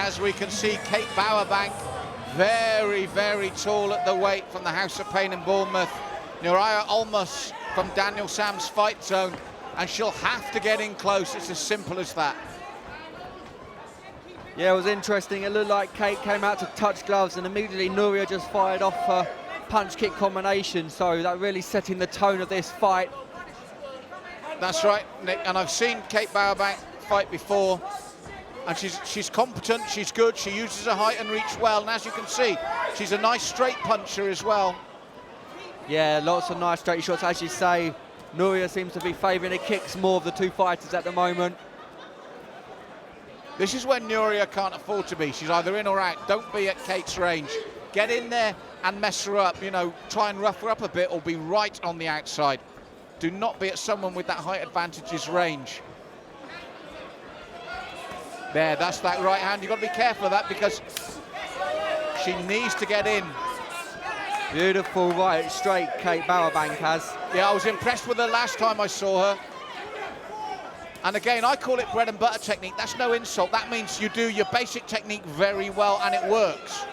as we can see, Kate Bowerbank, very, very tall at the weight from the House of Pain in Bournemouth. Nuria Olmos from Daniel Sam's fight zone, and she'll have to get in close. It's as simple as that. Yeah, it was interesting. It looked like Kate came out to touch gloves, and immediately Nuria just fired off her punch-kick combination. So that really setting the tone of this fight. That's right, Nick. And I've seen Kate Bowerbank fight before, and she's competent, she's good, she uses her height and reach well, and as you can see, she's a nice straight puncher as well. Yeah, lots of nice straight shots, as you say. Nuria seems to be favouring the kicks more of the two fighters at the moment. This is when Nuria can't afford to be. She's either in or out. Don't be at Kate's range. Get in there and mess her up, you know, try and rough her up a bit, or be right on the outside. Do not be at someone with that height advantage's range. There, that's that right hand. You've got to be careful of that because she needs to get in. Beautiful right straight Kate Bowerbank has. Yeah, I was impressed with her last time I saw her. And again, I call it bread and butter technique. That's no insult. That means you do your basic technique very well and it works.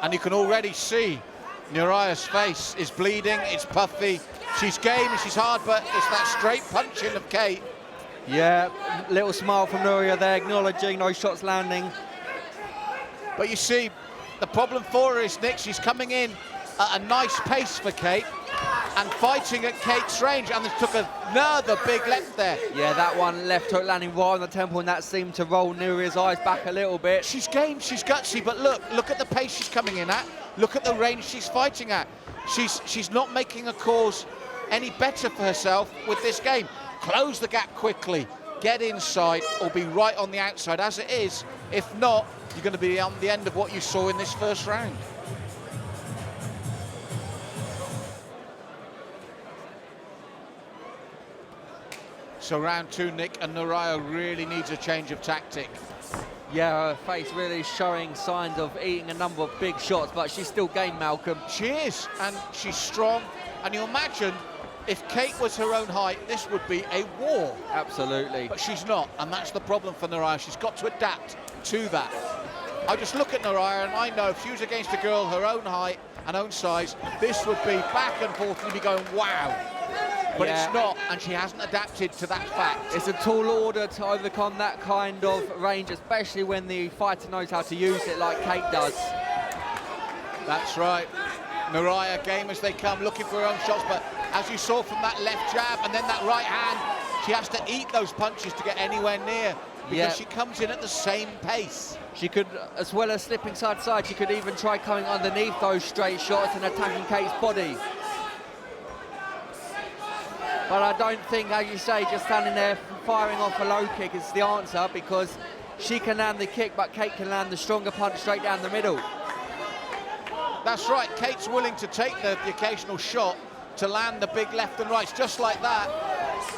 And you can already see Nuria's face is bleeding, it's puffy. She's game, she's hard, but it's that straight punching of Kate. Yeah, little smile from Nuria there, acknowledging those shots landing. But you see, the problem for her is, Nick, she's coming in at a nice pace for Kate and fighting at Kate's range, and they took another big left there. Yeah, that one left hook landing right on the temple, and that seemed to roll Nuria's eyes back a little bit. She's game, she's gutsy, but look at the pace she's coming in at. Look at the range she's fighting at. She's not making a cause any better for herself with this game. Close the gap quickly, get inside, or be right on the outside as it is. If not, you're going to be on the end of what you saw in this first round. So round two, Nick, and Nuria really needs a change of tactic. Yeah, her face really showing signs of eating a number of big shots, but she's still game, Malcolm. She is, and she's strong. And you imagine if Kate was her own height, this would be a war. Absolutely. But she's not, and that's the problem for Nuria. She's got to adapt to that. I just look at Nuria, and I know if she was against a girl her own height and own size, this would be back and forth, and you'd be going, wow. But yeah, it's not, and she hasn't adapted to that fact. It's a tall order to overcome that kind of range, especially when the fighter knows how to use it like Kate does. That's right. Nuria, game as they come, looking for her own shots, but as you saw from that left jab and then that right hand, she has to eat those punches to get anywhere near, because she comes in at the same pace. She could, as well as slipping side to side, she could even try coming underneath those straight shots and attacking Kate's body. But I don't think, as you say, just standing there firing off a low kick is the answer, because she can land the kick, but Kate can land the stronger punch straight down the middle. That's right, Kate's willing to take the occasional shot to land the big left and rights, just like that,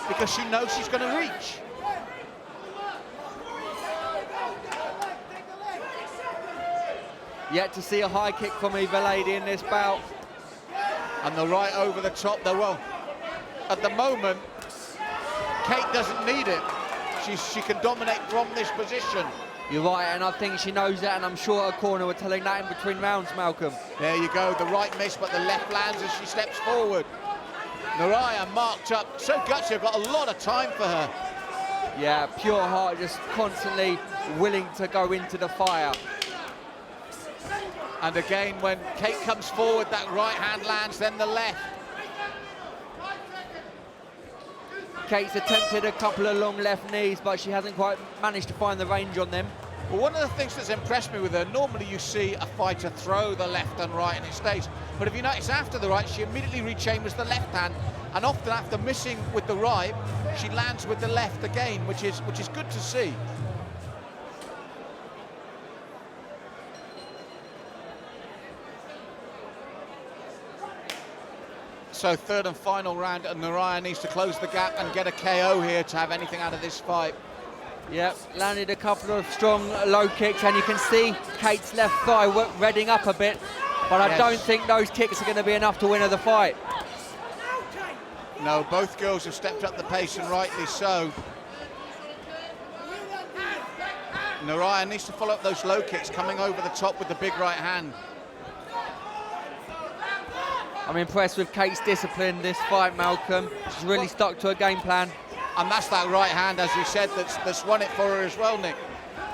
because she knows she's going to reach. Yet to see a high kick from either lady in this bout. And the right over the top, though, well, at the moment, Kate doesn't need it. She can dominate from this position. You're right, and I think she knows that, and I'm sure her corner were telling that in between rounds, Malcolm. There you go, the right miss, but the left lands as she steps forward. Nuria marked up, so gutsy, I've got a lot of time for her. Yeah, pure heart, just constantly willing to go into the fire. And again, when Kate comes forward, that right hand lands, then the left. Kate's attempted a couple of long left knees, but she hasn't quite managed to find the range on them. Well, one of the things that's impressed me with her, normally you see a fighter throw the left and right and it stays. But if you notice, after the right, she immediately rechambers the left hand, and often after missing with the right, she lands with the left again, which is good to see. So third and final round, and Nuria needs to close the gap and get a KO here to have anything out of this fight. Yep, landed a couple of strong low kicks, and you can see Kate's left thigh redding up a bit, but I don't think those kicks are going to be enough to win her the fight. No, both girls have stepped up the pace, and rightly so. Nuria needs to follow up those low kicks, coming over the top with the big right hand. I'm impressed with Kate's discipline this fight, Malcolm. She's really stuck to her game plan. And that's that right hand, as you said, that's won it for her as well, Nick.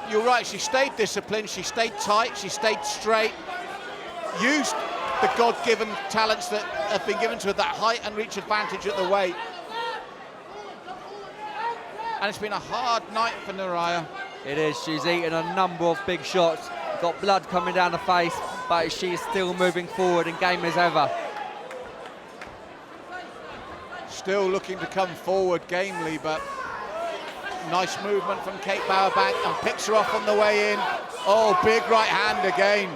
You're right, she stayed disciplined, she stayed tight, she stayed straight, used the God-given talents that have been given to her, that height and reach advantage at the weight. And it's been a hard night for Nuria. It is. She's eaten a number of big shots, got blood coming down the face, but she's still moving forward and game as ever. Still looking to come forward gamely, but nice movement from Kate Bowerbank, and picks her off on the way in. Oh, big right hand again.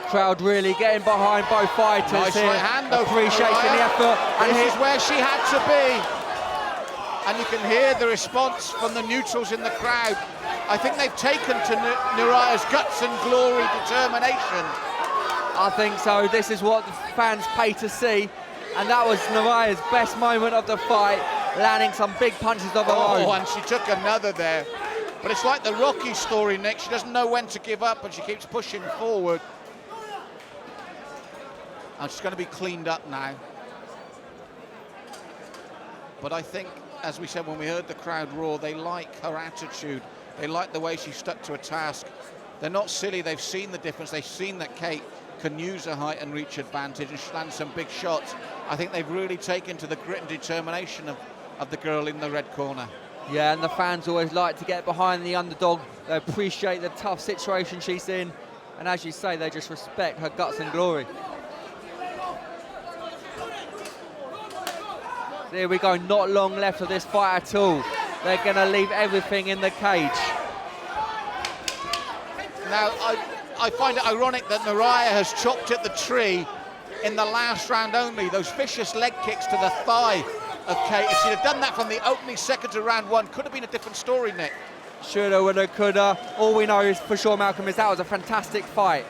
Crowd really getting behind both fighters. Nice here. right hand though. Appreciating the effort. And this is where she had to be. And you can hear the response from the neutrals in the crowd. I think they've taken to Nuria's guts and glory, determination. I think so. This is what the fans pay to see. And that was Nuria's best moment of the fight, landing some big punches of her own. Oh, and she took another there. But it's like the Rocky story, Nick. She doesn't know when to give up, and she keeps pushing forward. And she's going to be cleaned up now. But I think, as we said when we heard the crowd roar, they like her attitude. They like the way she stuck to a task. They're not silly. They've seen the difference. They've seen that Kate can use her height and reach advantage, and she lands some big shots. I think they've really taken to the grit and determination of the girl in the red corner. Yeah, and the fans always like to get behind the underdog. They appreciate the tough situation she's in. And as you say, they just respect her guts and glory. There we go, not long left of this fight at all. They're going to leave everything in the cage. Now, I find it ironic that Nuria has chopped at the tree in the last round only. Those vicious leg kicks to the thigh of Kate. If she'd have done that from the opening seconds of round one, could have been a different story, Nick. Shoulda, woulda, coulda. All we know is for sure, Malcolm, is that was a fantastic fight.